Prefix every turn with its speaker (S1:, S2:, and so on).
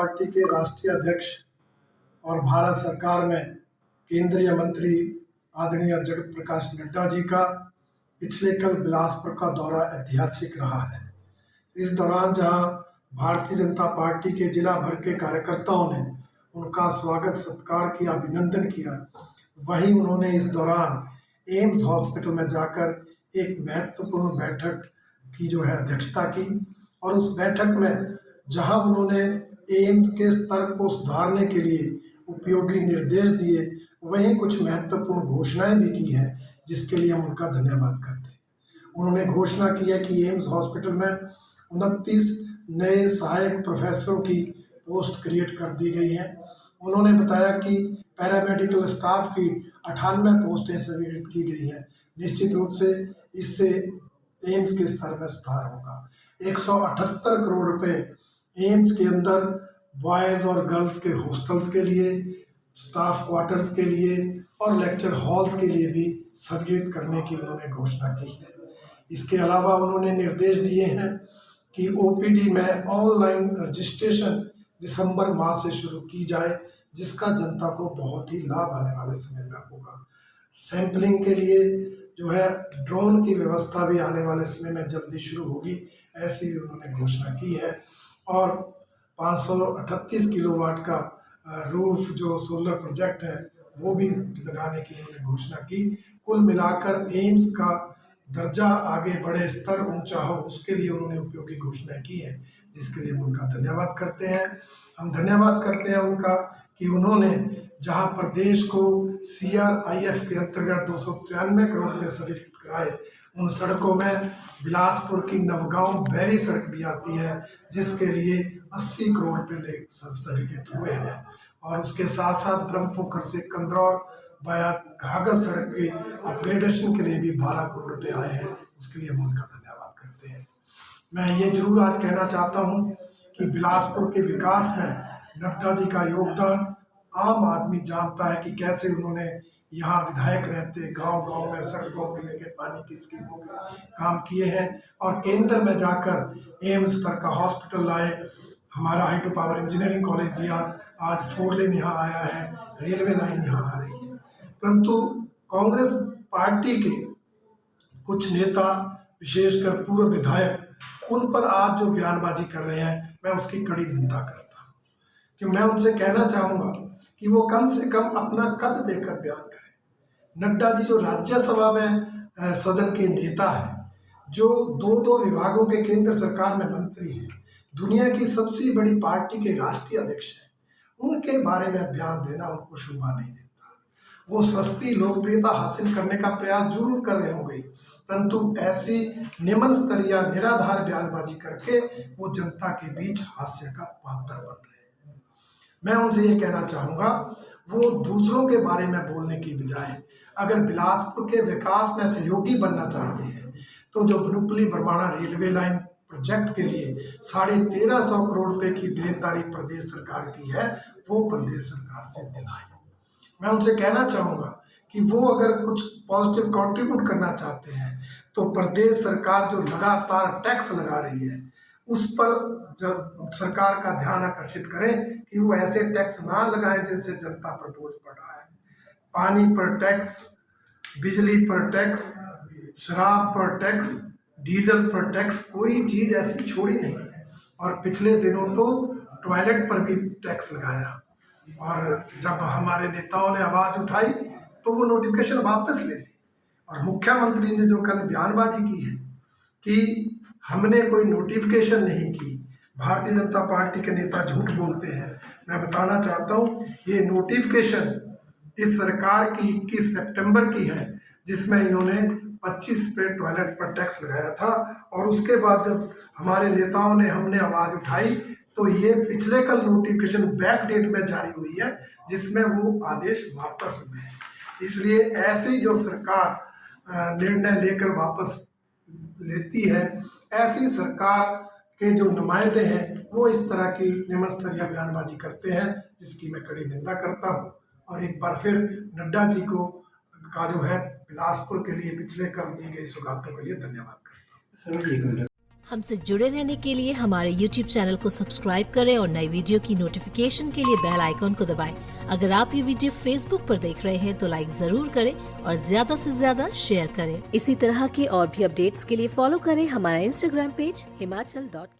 S1: Party के राष्ट्रीय अध्यक्ष और भारत सरकार में केंद्रीय मंत्री आदरणीय जगत प्रकाश नड्डा जी का पिछले कल बिलासपुर का दौरा ऐतिहासिक रहा है। इस दौरान जहां भारतीय जनता पार्टी के जिला भर के कार्यकर्ताओं ने उनका स्वागत सत्कार किया, अभिनंदन किया, वहीं उन्होंने इस दौरान एम्स हॉस्पिटल में जाकर एक महत्वपूर्ण बैठक की अध्यक्षता की और उस बैठक में जहां उन्होंने एम्स के स्तर को सुधारने के लिए उपयोगी निर्देश दिए, वहीं कुछ महत्वपूर्ण घोषणाएं भी की हैं, जिसके लिए हम उनका धन्यवाद करते हैं। उन्होंने घोषणा की है कि एम्स हॉस्पिटल में 29 नए सहायक प्रोफेसरों की पोस्ट क्रिएट कर दी गई हैं। उन्होंने बताया कि पैरामेडिकल स्टाफ की 98 पोस्टें सृजित की गई हैं। निश्चित रूप से इससे एम्स के स्तर में सुधार होगा। 178 करोड़ रुपए एम्स के अंदर बॉयज़ और गर्ल्स के हॉस्टल्स के लिए, स्टाफ क्वार्टर्स के लिए और लेक्चर हॉल्स के लिए भी सृजित करने की उन्होंने घोषणा की है। इसके अलावा उन्होंने निर्देश दिए हैं कि ओपीडी में ऑनलाइन रजिस्ट्रेशन दिसंबर माह से शुरू की जाए, जिसका जनता को बहुत ही लाभ आने वाले समय में होगा। सैंपलिंग के लिए ड्रोन की व्यवस्था भी आने वाले समय में जल्दी शुरू होगी, ऐसी भी उन्होंने घोषणा की है। और 538 किलोवाट का रूफ सोलर प्रोजेक्ट है, वो भी लगाने की उन्होंने घोषणा की। कुल मिलाकर एम्स का दर्जा आगे बढ़े, स्तर ऊंचा हो, उसके लिए उन्होंने उपयोगी घोषणाएं की है, जिसके लिए हम उनका धन्यवाद करते हैं। हम धन्यवाद करते हैं उनका कि उन्होंने जहां प्रदेश को CRIF के अंतर्गत 293 करोड़ रुपये सृजित कराए, उन सड़कों में बिलासपुर की नवगांव बैरी सड़क भी आती है, जिसके लिए 80 करोड़ रुपये सृजित हुए हैं। और उसके साथ साथ ब्रह्मपुत्र से कंदरौर वाया घाघस सड़क के अपग्रेडेशन के लिए भी 12 करोड़ रुपये आए हैं, उसके लिए हम उनका धन्यवाद करते हैं। मैं ये जरूर आज कहना चाहता हूँ कि बिलासपुर के विकास में नड्डा जी का योगदान आम आदमी जानता है कि कैसे उन्होंने यहाँ विधायक रहते गांव-गांव में सड़कों पीने के पानी की स्कीमों के काम किए हैं और केंद्र में जाकर एम्स स्तर का हॉस्पिटल लाए, हमारा हाइड्रो पावर इंजीनियरिंग कॉलेज दिया, आज 4 लेन यहाँ आया है, रेलवे लाइन यहाँ आ रही है। परंतु कांग्रेस पार्टी के कुछ नेता, विशेषकर पूर्व विधायक, उन पर आज जो बयानबाजी कर रहे हैं, मैं उसकी कड़ी निंदा करता हूँ कि मैं उनसे कहना चाहूँगा कि वो कम से कम अपना कद देकर बयान करें। नड्डा जी जो राज्यसभा में सदन के नेता हैं, जो 2 विभागों के केंद्र सरकार में मंत्री हैं, दुनिया की सबसे बड़ी पार्टी के राष्ट्रीय अध्यक्ष हैं, उनके बारे में बयान देना उनको शोभा नहीं देता। वो सस्ती लोकप्रियता हासिल करने का प्रयास जरूर कर रहे होंगे, परंतु ऐसी निम्न स्तरीय निराधार बयानबाजी करके वो जनता के बीच हास्य का पात्र बन रहे हैं। मैं उनसे ये कहना चाहूँगा, वो दूसरों के बारे में बोलने की बजाय अगर बिलासपुर के विकास में सहयोगी बनना चाहते हैं, तो जो बनुपली बरमाणा रेलवे लाइन प्रोजेक्ट के लिए 1350 करोड़ रुपए की देनदारी प्रदेश सरकार की है, वो प्रदेश सरकार से दिलाएं। मैं उनसे कहना चाहूँगा कि वो अगर कुछ पॉजिटिव कंट्रीब्यूट करना चाहते हैं, तो प्रदेश सरकार जो लगातार टैक्स लगा रही है, उस पर सरकार का ध्यान आकर्षित करें कि वो ऐसे टैक्स ना लगाएं जिनसे जनता पर बोझ पड़ रहा है। पानी पर टैक्स, बिजली पर टैक्स, शराब पर टैक्स, डीजल पर टैक्स, कोई चीज़ ऐसी छोड़ी नहीं है। और पिछले दिनों तो टॉयलेट पर भी टैक्स लगाया, और जब हमारे नेताओं ने आवाज़ उठाई तो वो नोटिफिकेशन वापस ले ली। और मुख्यमंत्री ने जो कल बयानबाजी की है कि हमने कोई नोटिफिकेशन नहीं की, भारतीय जनता पार्टी के नेता झूठ बोलते हैं। मैं बताना चाहता हूँ, ये नोटिफिकेशन इस सरकार की 21 सितंबर की है, जिसमें इन्होंने 25 पे टॉयलेट पर टैक्स लगाया था। और उसके बाद जब हमारे नेताओं ने हमने आवाज़ उठाई, तो ये पिछले कल नोटिफिकेशन बैक डेट में जारी हुई है, जिसमें वो आदेश वापस हुए हैं। इसलिए ऐसी जो सरकार निर्णय लेकर वापस लेती है, ऐसी सरकार के जो नुमाइंदे हैं, वो इस तरह की निम्न स्तरीय बयानबाजी करते हैं, जिसकी मैं कड़ी निंदा करता हूँ। और एक बार फिर नड्डा जी को बिलासपुर के लिए पिछले कल दी गई सौगातों के लिए धन्यवाद करता हूँ।
S2: हमसे जुड़े रहने के लिए हमारे YouTube चैनल को सब्सक्राइब करें और नई वीडियो की नोटिफिकेशन के लिए बेल आइकॉन को दबाएं। अगर आप ये वीडियो Facebook पर देख रहे हैं तो लाइक जरूर करें और ज्यादा से ज्यादा शेयर करें। इसी तरह के और भी अपडेट्स के लिए फॉलो करें हमारा Instagram पेज himachal.ke।